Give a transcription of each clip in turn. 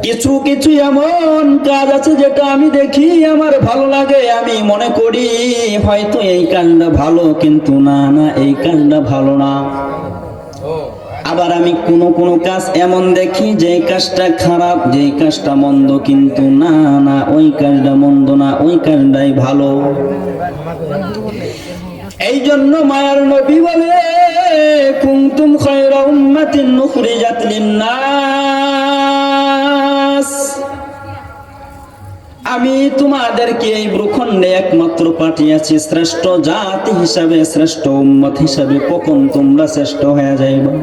কিছু কিছু এমন কাজ আছে যেটা আমি দেখি আমার ভালো লাগে, আমি মনে করি হয়তো এই কাজটা ভালো, কিন্তু না না এই কাজটা ভালো না। আবার আমি কোন কাজ এমন দেখি যে কাজটা খারাপ, যে কাজটা মন্দ, কিন্তু না না ওই কাজটা মন্দ না, ওই কাজটাই ভালো। এই জন্য মায়ার নবী বলে কুনতুম খায়রা উম্মাতিন উখরিজাত লিন-নাস, আমি তোমাদেরকে এই ভূখণ্ডে একমাত্র পাঠিয়েছি শ্রেষ্ঠ জাতি হিসাবে, শ্রেষ্ঠ উম্মত হিসাবে। কখন তোমরা শ্রেষ্ঠ হয়ে যাইবা?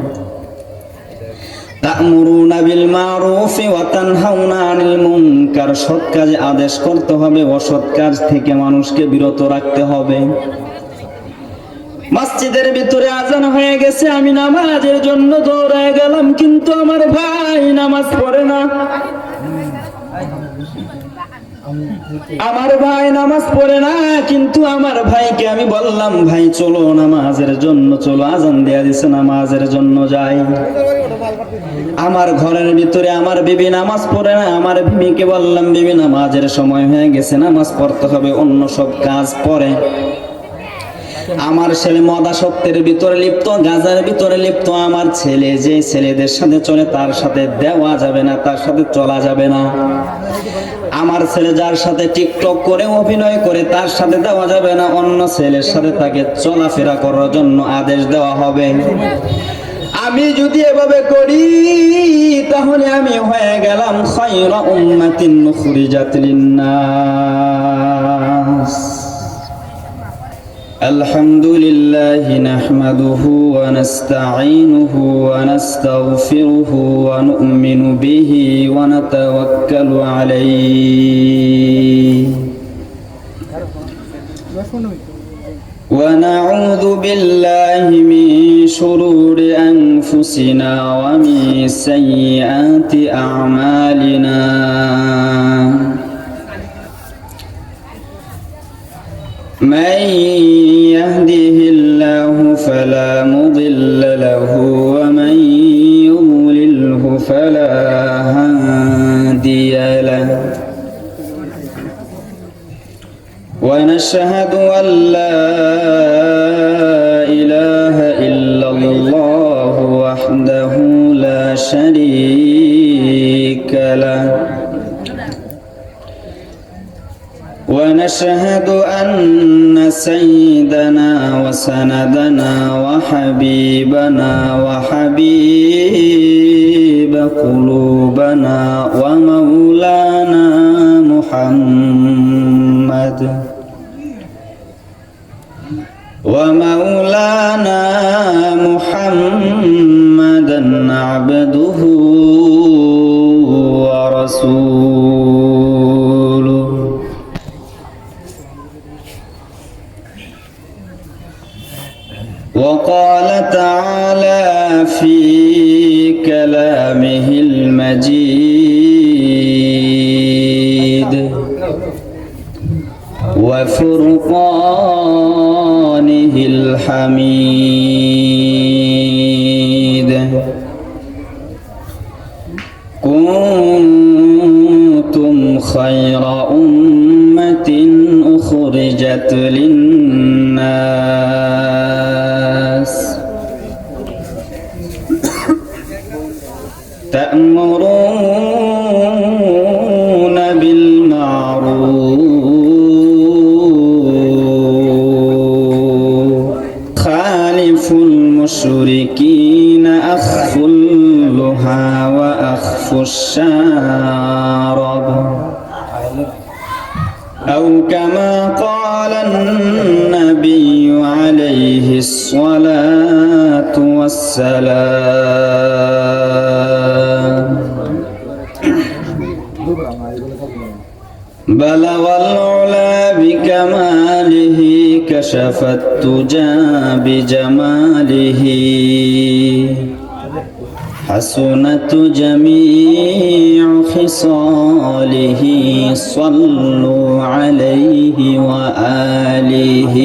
তা'মুরুনা বিল মারুফি ওয়া তানহাউনা আনিল মুনকার, সৎ কাজে আদেশ করতে হবে, অসৎ কাজ থেকে মানুষকে বিরত রাখতে হবে। মসজিদের ভিতরে আজান হয়ে গেছে, আমি নামাজের জন্য দৌড়ায় গেলাম, কিন্তু আমার ভাই নামাজ পড়ে না। আমার ভাই নামাজ পড়ে না, কিন্তু আমার ভাইকে আমি বললাম, ভাই চলো নামাজের জন্য চলো, আজান দেয়া দিছে, নামাজের জন্য যাই। আমার ঘরের ভিতরে আমার বিবি নামাজ পড়ে না, আমার বিবিকে বললাম, বিবি নামাজের সময় হয়ে গেছে, নামাজ পড়তে হবে, অন্য সব কাজ পরে। আমার ছেলে মদাসক্তের ভিতরে লিপ্ত, গাঁজার ভিতরে লিপ্ত। আমার ছেলে যে ছেলেদের সাথে চলে তার সাথে দেওয়া যাবে না, তার সাথে চলা যাবে না। আমার ছেলে যার সাথে টিকটক করে অভিনয় করে তার সাথে দেওয়া যাবে না, অন্য ছেলের সাথে তাকে চলাফেরা করার জন্য আদেশ দেওয়া হবে। আমি যদি এভাবে করি তাহলে আমি হয়ে গেলাম খায়রা উম্মাতিন উখরিজাত লিন-নাস। আলহামদুলিল্লাহ নাহমাদুহু ওয়া নাস্তাঈনুহু ওয়া নাস্তাগফিরুহু ওয়া নু'মিনু বিহি ওয়া নাতাওয়াক্কালু আলাইহি ওয়া নাউযু বিল্লাহি মিন শুরুরি আনফুসিনা ওয়া মিন সাইয়্যাতি আ'মালিনা। من يهده الله فلا مضل له ومن يضلله فلا هادي له، ونشهد أن لا إله إلا الله وحده لا شريك له، ونشهد أن سيدنا وسندنا وحبيبنا وحبيب قلوبنا ومولانا محمد محمدا عبده ورسوله. وقال تعالى في كلامه المجيد وفرقانه الحميد: كنتم خير أمة أخرجت للناس تأمرون بالمعروف خالفوا المشركين أخفوا اللحى وأخفوا الشارب، أو كما قال النبي عليه الصلاة والسلام: بلغ العلا بكماله كشف التجى بجماله، حسنت جميع خصاله صلوا عليه وآله।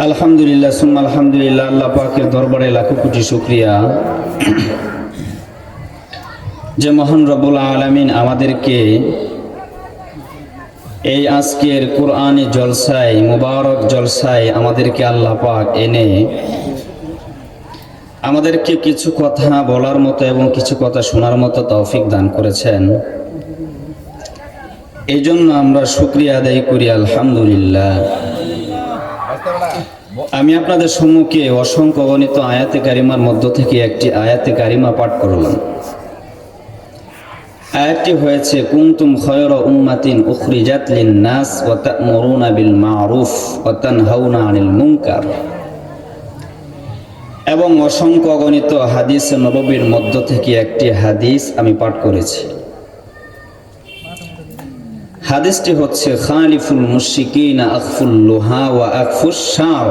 আলহামদুলিল্লাহ সুম্মা আলহামদুলিল্লাহ। আল্লাহ পাকের দরবারে লাখো কোটি শুকরিয়া। যে মহান রব্বুল আলামিন আমাদেরকে এই আজকের কোরআনী জলসায়, মুবারক জলসায় আমাদেরকে আল্লাহ পাক এনে আমাদেরকে কিছু কথা বলার মতো এবং কিছু কথা শোনার মতো তৌফিক দান করেছেন। এই জন্য আমরা শুকরিয়া আদায় করি, আলহামদুলিল্লাহ। আমি আপনাদের সম্মুখে অসংখ্য গণিত আয়াতে কারিমার মধ্য থেকে একটি আয়াতে কারিমা পাঠ করলাম। আয়াতটি হয়েছে, কুনতুম খায়রা উম্মাতিন উখরিজাত লিন-নাস ওয়া তা'মুরুনা বিল মা'রুফ ওয়া তানহাউনা আনিল মুনকার। এবং অসংখ্য গণিত হাদিস নববীর মধ্য থেকে একটি হাদিস আমি পাঠ করেছি। হাদিসটি হচ্ছে, খালিফুল মুশরিকিনা আখফুল লুহা ওয়া আকফুশ শার।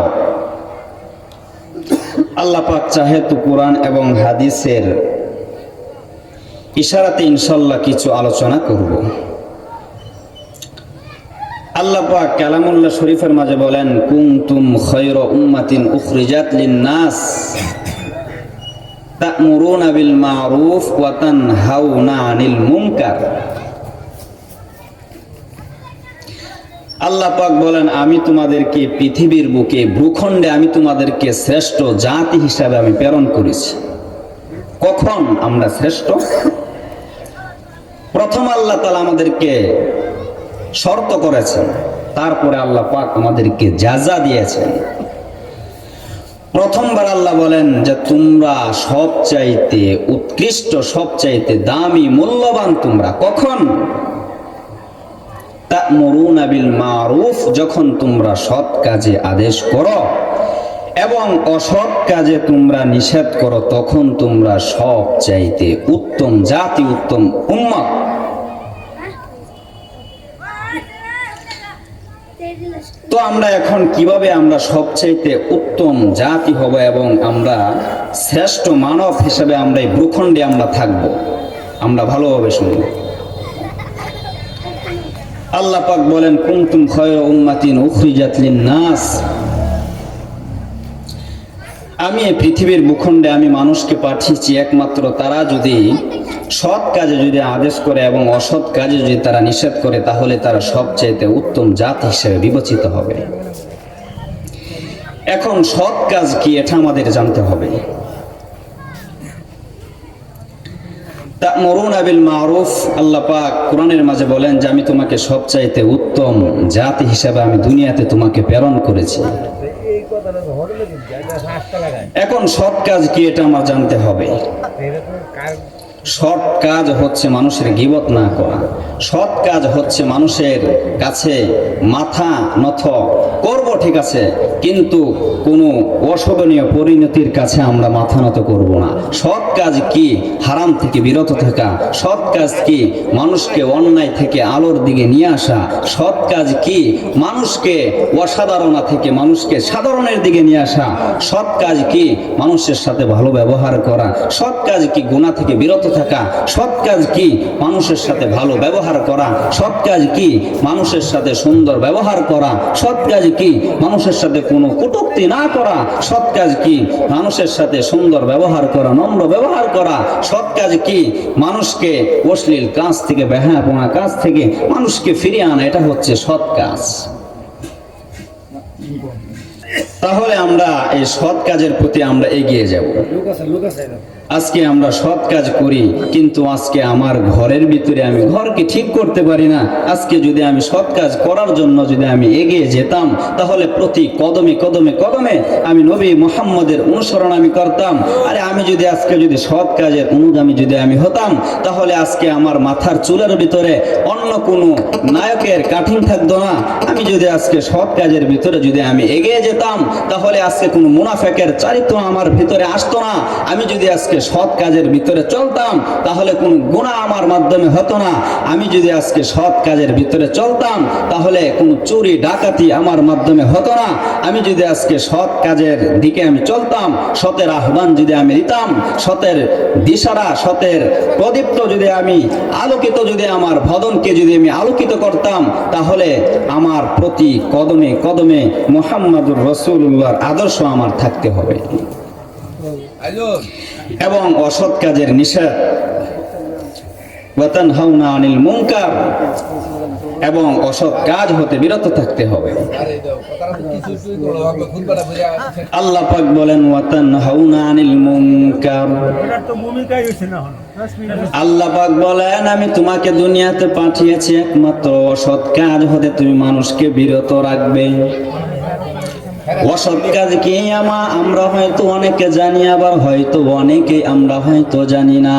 আল্লাহ পাক চাহে তো কোরআন এবং হাদিসের ইশারাতে ইনশাআল্লাহ কিছু আলোচনা করব। আল্লাহ পাক কালামুল্লাহ শরীফের মাঝে বলেন, কুনতুম খায়রা উম্মাতিন উখরিজাত লিন-নাস তা'মুরুনা বিল মা'রুফ ওয়া তানহাউনা আনিল মুনকার। আল্লাহ পাক বলেন, আমি তোমাদেরকে পৃথিবীর বুকে ভূখণ্ডে আমি তোমাদেরকে শ্রেষ্ঠ জাতি হিসাবে আমি প্রেরণ করেছি। কখন আমরা শ্রেষ্ঠ? প্রথম আল্লাহ তাআলা আমাদেরকে শর্ত করেছেন, তারপরে আল্লাহ পাক আমাদেরকে জাযা দিয়েছেন। প্রথমবার আল্লাহ বলেন যে তোমরা সবচাইতে উৎকৃষ্ট, সবচাইতে দামি, মূল্যবান তোমরা। কখন? তা'মুরুনা বিল মা'রুফ, যখন তোমরা সৎ কাজে আদেশ করো এবং অসৎ কাজে তোমরা নিষেধ করো, তখন তোমরা সবচাইতে উত্তম জাতি, উত্তম উম্মত। তো আমরা এখন কিভাবে আমরা সবচাইতে উত্তম জাতি হব এবং আমরা শ্রেষ্ঠ মানব হিসেবে আমরা এই ভূখণ্ডে আমরা থাকব, আমরা ভালোভাবে শুনব। আল্লাহ পাক বলেন, কুনতুম খায়রা উম্মাতিন উখরিজাত লিন-নাস। আমি এই পৃথিবীর ভূখণ্ডে আমি মানুষকে পাঠিয়েছি একমাত্র তারা যদি সৎ কাজে যদি আদেশ করে এবং অসৎ কাজে যদি তারা নিষেধ করে, তাহলে তারা সবচাইতে উত্তম জাত হিসেবে বিবেচিত হবে। এখন সৎ কাজ কি, এটা আমাদের জানতে হবে। তা'মুরুনা বিল মা'রুফ, আল্লাহ পাক কোরআনের মাঝে বলেন যে আমি তোমাকে সবচাইতে উত্তম জাতি হিসেবে আমি দুনিয়াতে তোমাকে প্রেরণ করেছি। এখন সৎ কাজ কি, এটা আমার জানতে হবে। সৎ কাজ হচ্ছে মানুষের গীবত না করা। সৎ কাজ হচ্ছে মানুষের কাছে মাথা নত করব, ঠিক আছে, কিন্তু কোনো অশোভনীয় পরিণতির কাছে আমরা মাথা নত করব না। সৎ কাজ কি? হারাম থেকে বিরত থাকা। সৎ কাজ কি? মানুষকে অন্যায় থেকে আলোর দিকে নিয়ে আসা। সৎ কাজ কি? মানুষকে অসাধারণতা থেকে মানুষকে সাধারণের দিকে নিয়ে আসা। সৎ কাজ কি? মানুষের সাথে ভালো ব্যবহার করা। সৎ কাজ কি? গুনাহ থেকে বিরত থাকা। সৎ কাজ কি? মানুষের সাথে ভালো ব্যবহার করা। সৎ কাজ কি? মানুষের সাথে সুন্দর ব্যবহার করা। সৎ কাজ কি? মানুষের সাথে কোনো কটূক্তি না করা। সৎ কাজ কি? মানুষের সাথে সুন্দর ব্যবহার করা, নম্র ব্যবহার করা। সৎ কাজ কি? মানুষকে অশ্লীল কাজ থেকে, বেহায়াপনা কাজ থেকে মানুষকে ফিরিয়ে আনা। এটা হচ্ছে সৎ কাজ। তাহলে আমরা এই সৎ কাজের প্রতি আমরা এগিয়ে যাব। আজকে আমরা সৎ কাজ করি, কিন্তু আজকে আমার ঘরের ভিতরে আমি ঘরকে ঠিক করতে পারি না। আজকে যদি আমি সৎ কাজ করার জন্য যদি আমি এগিয়ে যেতাম, তাহলে প্রতি কদমে কদমে কদমে আমি নবী মুহাম্মদের অনুসরণ আমি করতাম। আরে আমি যদি আজকে যদি সৎ কাজের অনুগামী যদি আমি হতাম, তাহলে আজকে আমার মাথার চুলের ভিতরে অন্য কোনো নায়কের কাঠিন থাকতো না। আমি যদি আজকে সৎ কাজের ভিতরে যদি আমি এগিয়ে যেতাম, তাহলে আজকে কোনো মুনাফিকের চরিত্র আমার ভিতরে আসতো না। আমি যদি আজকে সৎ কাজের ভিতরে চলতাম, তাহলে কোনো গুনাহ আমার মাধ্যমে হতো না। আমি যদি আজকে সৎ কাজের ভিতরে চলতাম, তাহলে কোনো চুরি ডাকাতি আমার মাধ্যমে হতো না। আমি যদি আজকে সৎ কাজের দিকে আমি চলতাম, সতের আহ্বান যদি আমি দিতাম, সতের দিশারা, সতের প্রদীপ্ত যদি আমি আলোকিত যদি আমার ভদনকে যদি আমি আলোকিত করতাম, তাহলে আমার প্রতি কদমে কদমে মুহাম্মাদুর রাসূলুল্লাহর আদর্শ আমার থাকতে হবে। এবং অসৎ কাজের নিষেধ ওয়া তানহাউনা আনিল মুনকার, এবং অসৎ কাজ হতে বিরত থাকতে হবে। আল্লাহ পাক বলেন ওয়া তানহাউনা আনিল মুনকার, আল্লাহ পাক বলেন আমি তোমাকে দুনিয়াতে পাঠিয়েছি একমাত্র অসৎ কাজ হতে তুমি মানুষকে বিরত রাখবে। অসৎ কাজ কি আমরা হয়তো অনেকে জানি, আবার হয়তো অনেকে আমরা হয়তো জানি না।